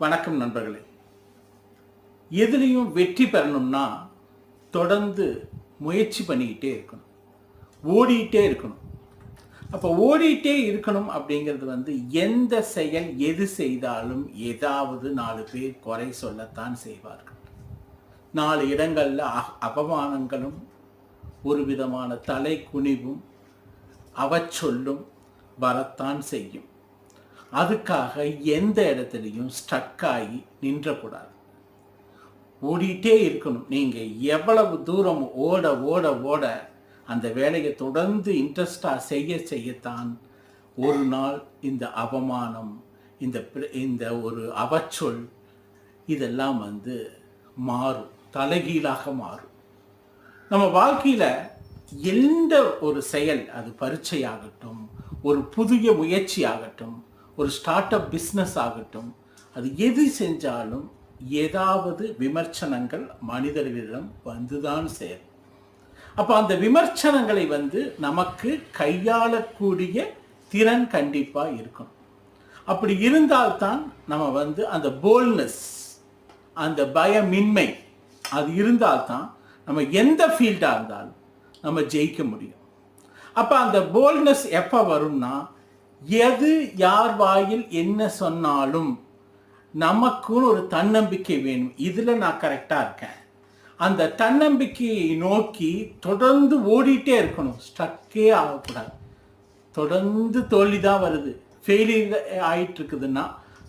வணக்கம் நண்பர்களே. எதுலேயும் வெற்றி பெறணும்னா தொடர்ந்து முயற்சி பண்ணிக்கிட்டே இருக்கணும், ஓடிக்கிட்டே இருக்கணும். அப்போ ஓடிக்கிட்டே இருக்கணும் அப்படிங்கிறது எந்த செயல் எது செய்தாலும் ஏதாவது 4 பேர் குறை சொல்லத்தான் செய்வார்கள். 4 இடங்களில் அவமானங்களும் ஒரு விதமான தலை குனிவும் அவச்சொல்லும் வரத்தான் செய்யும். அதுக்காக எந்த இடத்துலையும் ஸ்டக் ஆகி நின்றக்கூடாது, ஓடிட்டே இருக்கணும். நீங்கள் எவ்வளவு தூரம் ஓட ஓட ஓட அந்த வேலையை தொடர்ந்து இன்ட்ரெஸ்டாக செய்யத்தான் ஒரு நாள் இந்த அவமானம், இந்த ஒரு அவச்சொல் இதெல்லாம் மாறும், தலைகீழாக மாறும். நம்ம வாழ்க்கையில் எந்த ஒரு செயல், அது பரீட்சை ஆகட்டும், ஒரு புதிய முயற்சி ஆகட்டும், ஒரு ஸ்டார்ட் அப் பிஸ்னஸ் ஆகட்டும், அது எது செஞ்சாலும் ஏதாவது விமர்சனங்கள் மனிதர்களிடம் வந்துதான் சேரும். அப்போ அந்த விமர்சனங்களை நமக்கு கையாளக்கூடிய திறன் கண்டிப்பாக இருக்கணும். அப்படி இருந்தால்தான் நம்ம அந்த போல்ட்னஸ், அந்த பயமின்மை அது இருந்தால்தான் நம்ம எந்த ஃபீல்டாக இருந்தாலும் நம்ம ஜெயிக்க முடியும். அப்போ அந்த போல்ட்னஸ் எப்போ வரும்னா, எது யார் வாயில் என்ன சொன்னாலும் நமக்குன்னு ஒரு தன்னம்பிக்கை வேணும். இதில் நான் கரெக்டாக இருக்கேன், அந்த தன்னம்பிக்கையை நோக்கி தொடர்ந்து ஓடிட்டே இருக்கணும். ஸ்டக்கே ஆகக்கூடாது. தொடர்ந்து தோல்வி தான் வருது, ஃபெயிலியர் ஆகிட்டு இருக்குதுன்னா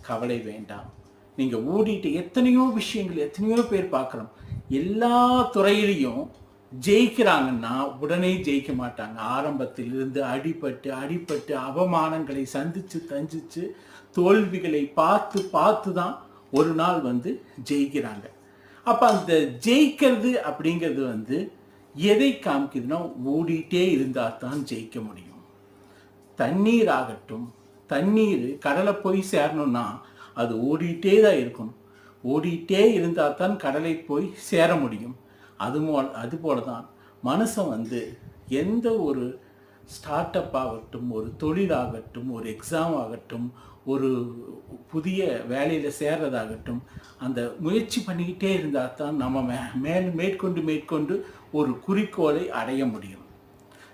கவலை வேண்டாம். நீங்கள் ஓடிட்டு எத்தனையோ விஷயங்கள், எத்தனையோ பேர் பார்க்குறோம். எல்லா துறையிலையும் ஜெயிக்கிறாங்கன்னா உடனே ஜெயிக்க மாட்டாங்க. ஆரம்பத்திலிருந்து அடிபட்டு அவமானங்களை சந்திச்சு தோல்விகளை பார்த்து தான் ஒரு நாள் ஜெயிக்கிறாங்க. அப்போ அந்த ஜெயிக்கிறது அப்படிங்கிறது எதை காமிக்குதுன்னா, ஓடிட்டே இருந்தால் தான் ஜெயிக்க முடியும். தண்ணீர் ஆகட்டும், தண்ணீர் கடலை போய் சேரணும்னா அது ஓடிட்டே தான் இருக்கணும். ஓடிட்டே இருந்தால் தான் கடலை போய் சேர முடியும். அதுபோல தான் மனுஷன் எந்த ஒரு ஸ்டார்ட் அப் ஆகட்டும், ஒரு தொழிலாகட்டும், ஒரு எக்ஸாம் ஆகட்டும், ஒரு புதிய வேலையில் சேர்றதாகட்டும், அந்த முயற்சி பண்ணிக்கிட்டே இருந்தால் தான் நம்ம மேற்கொண்டு ஒரு குறிக்கோளை அடைய முடியும்.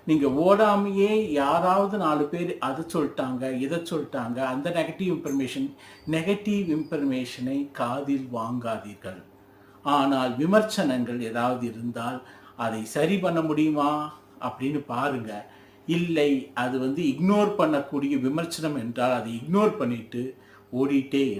நீங்கள் ஓடாமையே யாராவது 4 பேர் அதை சொல்லிட்டாங்க, இதை சொல்லிட்டாங்க, அந்த நெகட்டிவ் இன்ஃபர்மேஷனை காதில் வாங்காதீர்கள். ஆனால் விமர்சனங்கள் ஏதாவது இருந்தால் அதை சரி பண்ண முடியுமா அப்படின்னு பாருங்க. இல்லை, அது இக்னோர் பண்ணக்கூடிய விமர்சனம் என்றால் அதை இக்னோர் பண்ணிட்டு ஓடிட்டே இருங்க.